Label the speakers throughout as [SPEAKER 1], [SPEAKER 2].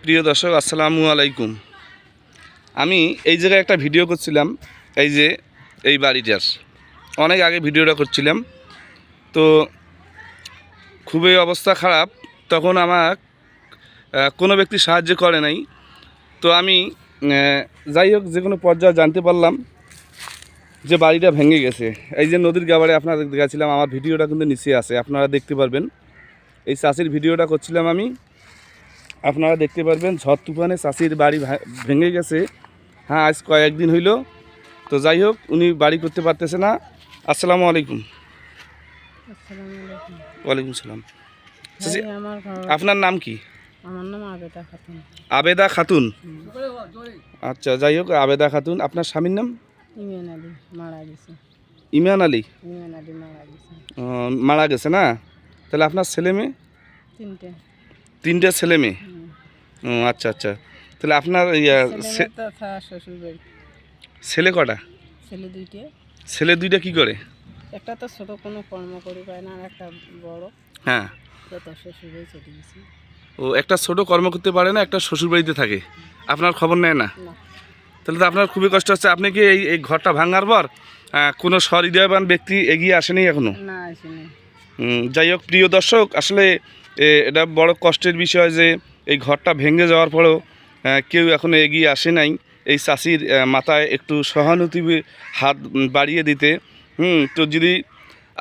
[SPEAKER 1] প্রিয় দর্শক আসসালামু আলাইকুম। আমি এই জায়গায় একটা ভিডিও করছিলাম, এই যে এই বাড়িটার অনেক আগে ভিডিওটা করছিলাম। তো খুবই অবস্থা খারাপ, তখন আমার কোনো ব্যক্তি সাহায্য করে নাই। তো আমি যাই হোক যে কোনো পর্যায়ে জানতে পারলাম যে বাড়িটা ভেঙে গেছে। এই যে নদীর গাবারে আপনাদের দেখাচ্ছিলাম, আমার ভিডিওটা কিন্তু নিচে আছে, আপনারা দেখতে পারবেন। এই চাষির ভিডিওটা করছিলাম আমি, আপনারা দেখতে পারবেন। ঝড় তুফানে চাষির বাড়ি ভেঙে গেছে। হ্যাঁ, আজ কয়েকদিন হইল। তো যাই হোক, উনি বাড়ি করতে পারতেছে না। আসসালামু আলাইকুম। ওয়ালাইকুম সালাম। চাচি, আপনার নাম কি?
[SPEAKER 2] আমার নাম আবেদা খাতুন।
[SPEAKER 1] আবেদা খাতুন। আচ্ছা, যাই হোক, আবেদা খাতুন। আপনার স্বামীর নাম?
[SPEAKER 2] ইমান আলী, মারা গেছে।
[SPEAKER 1] ইমান আলী?
[SPEAKER 2] ইমান আলী মারা গেছে।
[SPEAKER 1] মারা গেছে না? তাহলে আপনার ছেলে মেয়ে? তিনটে ছেলে মেয়ে। আচ্ছা আচ্ছা। তাহলে আপনার ছেলে কটা? ছেলে দুইটা কি করে?
[SPEAKER 2] একটা তো ছোট, কোনো কর্ম করি পায় না, আর একটা বড়।
[SPEAKER 1] হ্যাঁ,
[SPEAKER 2] তো শ্বশুরবাড়ি চলে গেছে।
[SPEAKER 1] ও একটা ছোট কর্ম করতে পারে না, একটা শ্বশুরবাড়িতে থাকে। আপনার খবর নেয় না? তাহলে তো আপনার খুবই কষ্ট হচ্ছে। আপনি কি এই ঘরটা ভাঙার পর কোনো সহৃদয়বান ব্যক্তি এগিয়ে আসেনি এখনো?
[SPEAKER 2] না, আসেনি।
[SPEAKER 1] যাই হোক প্রিয় দর্শক, আসলে এটা বড় কষ্টের বিষয় যে এই ঘরটা ভেঙে যাওয়ার পরেও কেউ এখনো এগিয়ে আসে নাই এই চাষির মাথায় একটু সহানুভূতি হাত বাড়িয়ে দিতে। তো যদি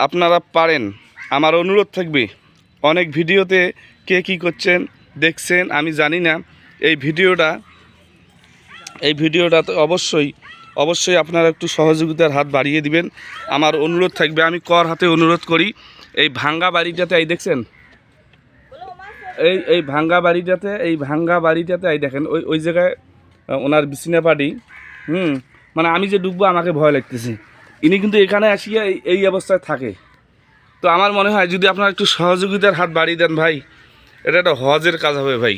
[SPEAKER 1] আপনারা পারেন, আমার অনুরোধ থাকবে, অনেক ভিডিওতে কে কী করছেন দেখছেন আমি জানি না, এই ভিডিওটা তো অবশ্যই আপনারা একটু সহযোগিতার হাত বাড়িয়ে দিবেন। আমার অনুরোধ থাকবে, আমি কর হাতে অনুরোধ করি। এই ভাঙ্গা বাড়িটাতে এই দেখছেন, এই ভাঙ্গা বাড়িটাতে এই দেখেন, ওই জায়গায় ওনার বিছনা পাটি। মানে আমি যে ডুববো আমাকে ভয় লাগতেছে। ইনি কিন্তু এখানে আসিয়া এই অবস্থায় থাকে। তো আমার মনে হয় যদি আপনারা একটু সহযোগিতার হাত বাড়িয়ে দেন ভাই, এটা একটা হজের কাজ হবে ভাই।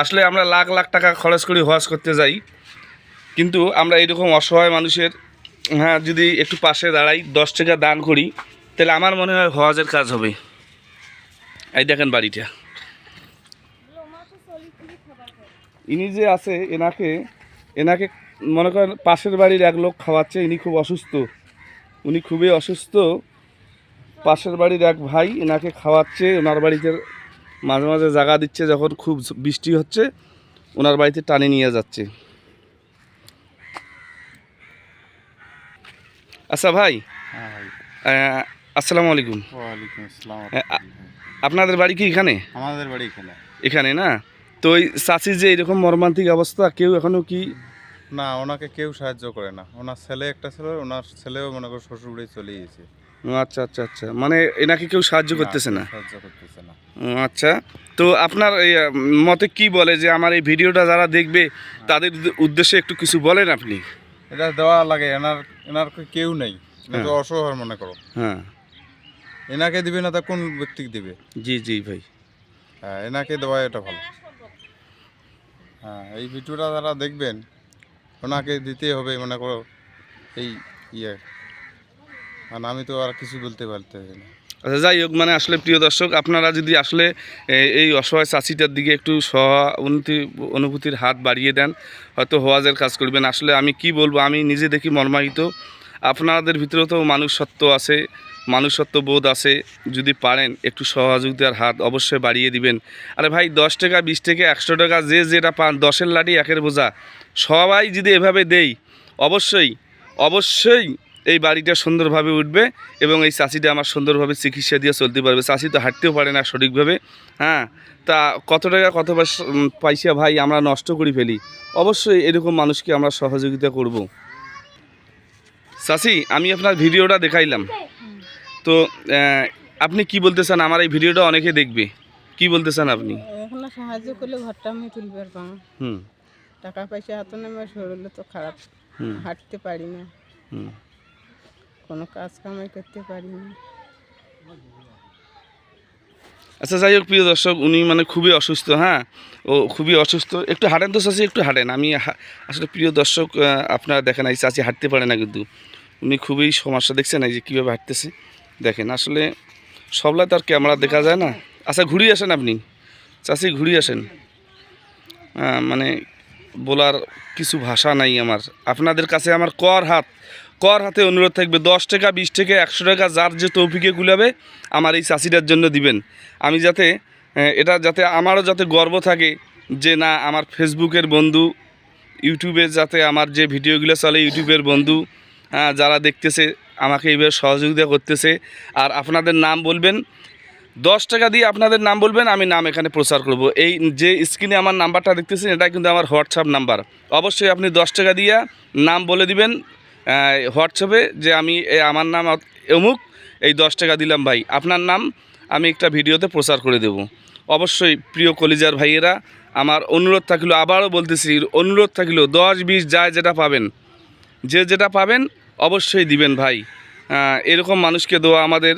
[SPEAKER 1] আসলে আমরা লাখ লাখ টাকা খরচ করি হজ করতে যাই, কিন্তু আমরা এরকম অসহায় মানুষের যদি একটু পাশে দাঁড়াই, 10 টাকা দান করি, তাহলে আমার মনে হয় হজের কাজ হবে। এই দেখেন বাড়িটা। ইনি যে আছে, এনাকে মনে করেন পাশের বাড়ির এক লোক খাওয়াচ্ছে। ইনি খুব অসুস্থ, উনি খুবই অসুস্থ। পাশের বাড়ির এক ভাই এনাকে খাওয়াচ্ছে, ওনার বাড়িতে মাঝে মাঝে জায়গা দিচ্ছে, যখন খুব বৃষ্টি হচ্ছে ওনার বাড়িতে টানে নিয়ে যাচ্ছে। আচ্ছা ভাই, আসসালামু আলাইকুম।
[SPEAKER 3] ওয়ালাইকুম আসসালাম।
[SPEAKER 1] আপনাদের বাড়ি কি এখানে?
[SPEAKER 3] আমাদের বাড়ি
[SPEAKER 1] এখানে না? তো ওই চাষির যে এরকম মর্মান্তিক অবস্থা, কেউ এখনো কি?
[SPEAKER 3] না, ওনাকে কেউ সাহায্য করে না। ওনার ছেলে একটা ছিল, ওনার ছেলেও মনে করো শ্বশুরবাড়ি চলে গেছে।
[SPEAKER 1] আচ্ছা আচ্ছা আচ্ছা, মানে এনাকে কেউ সাহায্য করতেছে না? আচ্ছা, তো আপনার এই মতে কি বলে যে আমার এই ভিডিওটা যারা দেখবে তাদের উদ্দেশ্যে একটু কিছু বলেন আপনি?
[SPEAKER 3] এটা দেওয়া লাগে। এনার কেউ নেই, তো অসহায় মনে করো।
[SPEAKER 1] হ্যাঁ,
[SPEAKER 3] এনাকে দিবে না তা কোন ব্যক্তিকে দিবে?
[SPEAKER 1] জি জি ভাই।
[SPEAKER 3] হ্যাঁ, এনাকে দেওয়া এটা ভালো। হ্যাঁ, এই ভিডিওটা যারা দেখবেন ওনাকে দিতে হবে মনে করো। এই কারণ আমি তো আর কিছু বলতে পারতে না।
[SPEAKER 1] আচ্ছা, যাই হোক, মানে আসলে প্রিয় দর্শক, আপনারা যদি আসলে এই অসহায় চাষিটার দিকে একটু অনুভূতির হাত বাড়িয়ে দেন, হয়তো হওয়াজের কাজ করবেন। আসলে আমি কি বলবো, আমি নিজে দেখি মর্মাহিত। আপনাদের ভিতরেও তো মানুষত্ব আছে, মানুষত্ব বোধ আছে। যদি পারেন একটু সহযোগিতার হাত অবশ্যই বাড়িয়ে দিবেন। আরে ভাই, 10 টাকা 20 টাকা 100 টাকা যে যেটা পান, 10-এর লাঠি 1-এর বোঝা, সবাই যদি এভাবে দেই, অবশ্যই এই বাড়িটা সুন্দরভাবে উঠবে এবং এই চাষিটা আমার সুন্দরভাবে চিকিৎসা দিয়ে চলতে পারবে। চাষি তো হাঁটতেও পারে না সঠিকভাবে। তা কত টাকা কত পয়সা ভাই আমরা নষ্ট করে ফেলি। অবশ্যই এরকম মানুষকে আমরা সহযোগিতা করব। চাষি, আমি আপনার ভিডিওটা দেখাইলাম, তো আপনি কি বলতে চান? আমার এই ভিডিওটা অনেকে দেখবে, কি বলতে চান আপনি?
[SPEAKER 2] এখন সাহায্য করলে ঘরটা আমি তুলতে পারবো। টাকা পয়সা হাতে নেবে, শরীরে তো খারাপ, হাঁটতে পারি না, কোনো কাজ কামাই করতে পারি না।
[SPEAKER 1] আচ্ছা, যাই হোক প্রিয় দর্শক, উনি মানে খুবই অসুস্থ। ও খুবই অসুস্থ। একটু হাঁটেন তো চাচি, একটু হাঁটেন। আমি আসলে প্রিয় দর্শক, আপনারা দেখেন এই চাচি হাঁটতে পারে না, কিন্তু উনি খুবই সমস্যা। দেখছেন এই যে কীভাবে হাঁটতেছে, দেখেন। আসলে সবলাই তো আর ক্যামেরা দেখা যায় না। আচ্ছা, ঘুরিয়ে আসেন আপনি চাচি, ঘুরিয়ে আসেন। মানে বলার কিছু ভাষা নাই আমার। আপনাদের কাছে আমার কর হাতে অনুরোধ থাকবে, 10 টাকা 20 টাকা 100 টাকা যার যে তৌফিকে কুলাবে আমার এই চাষিটার জন্য দিবেন। আমি যাতে যাতে আমারও যাতে গর্ব থাকে যে না, আমার ফেসবুকের বন্ধু, ইউটিউবে যাতে আমার যে ভিডিওগুলো চলে ইউটিউবের বন্ধু যারা দেখতেছে আমাকে এইভাবে সহযোগিতা করতেছে। আর আপনাদের নাম বলবেন, 10 টাকা দিয়ে আপনাদের নাম বলবেন, আমি নাম এখানে প্রচার করব। এই যে স্ক্রিনে আমার নাম্বারটা দেখতেছেন এটা কিন্তু আমার হোয়াটসঅ্যাপ নাম্বার। অবশ্যই আপনি 10 টাকা দিয়ে নাম বলে দিবেন হোয়াটসঅ্যাপে যে আমি আমার নাম অমুক, এই 10 টাকা দিলাম ভাই, আপনার নাম আমি একটা ভিডিওতে প্রচার করে দেব। অবশ্যই প্রিয় কলিজার ভাইয়েরা, আমার অনুরোধ থাকলো, আবারও বলতেছি অনুরোধ থাকলো, 10-20 যায় যেটা পাবেন, যেটা পাবেন অবশ্যই দিবেন ভাই। এরকম মানুষকে দেওয়া আমাদের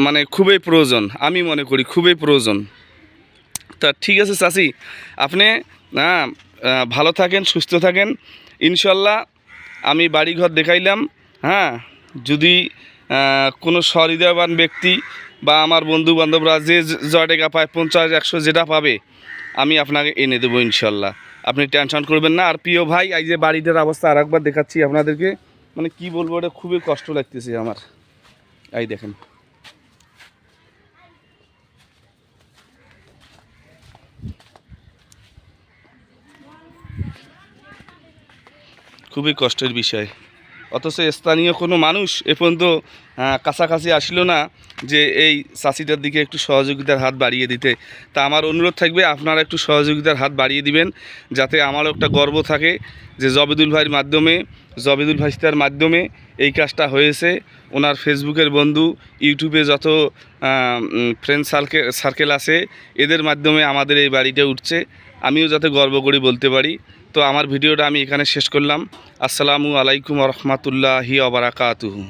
[SPEAKER 1] মানে খুবই প্রয়োজন, আমি মনে করি খুবই প্রয়োজন। তা ঠিক আছে চাচি, আপনি ভালো থাকেন, সুস্থ থাকেন। ইনশাল্লাহ আমি বাড়িঘর দেখাইলাম, যদি কোনো সহৃদয়বান ব্যক্তি বা আমার বন্ধু বান্ধবরা যে জয় টাকা পায় 50-100 যেটা পাবে আমি আপনাকে এনে দেবো ইনশাল্লাহ, আপনি টেনশন করবেন না। আর প্রিয় ভাই, এই যে বাড়িটার অবস্থা আর একবার দেখাচ্ছি আপনাদেরকে, মানে কি বলবো, এটা খুবই কষ্ট লাগতেছে আমার। এই দেখেন, খুবই কষ্টের বিষয়। অথচ স্থানীয় কোনো মানুষ এ পর্যন্ত কাছাকাছি আসলো না যে এই চাষিটার দিকে একটু সহযোগিতার হাত বাড়িয়ে দিতে। তা আমার অনুরোধ থাকবে আপনারা একটু সহযোগিতার হাত বাড়িয়ে দিবেন, যাতে আমারও একটা গর্ব থাকে যে জবেদুল ভাইয়ের মাধ্যমে, জবেদুল ভাইস্তার মাধ্যমে এই কাজটা হয়েছে। ওনার ফেসবুকের বন্ধু, ইউটিউবে যত ফ্রেন্ড সার্কেল আছে এদের মাধ্যমে আমাদের এই বাড়িটা উঠছে, আমিও যাতে গর্ব করে বলতে পারি। তো আমার ভিডিওটা আমি এখানে শেষ করলাম। আসসালামু আলাইকুম ওয়া রাহমাতুল্লাহি ওয়া বারাকাতুহু।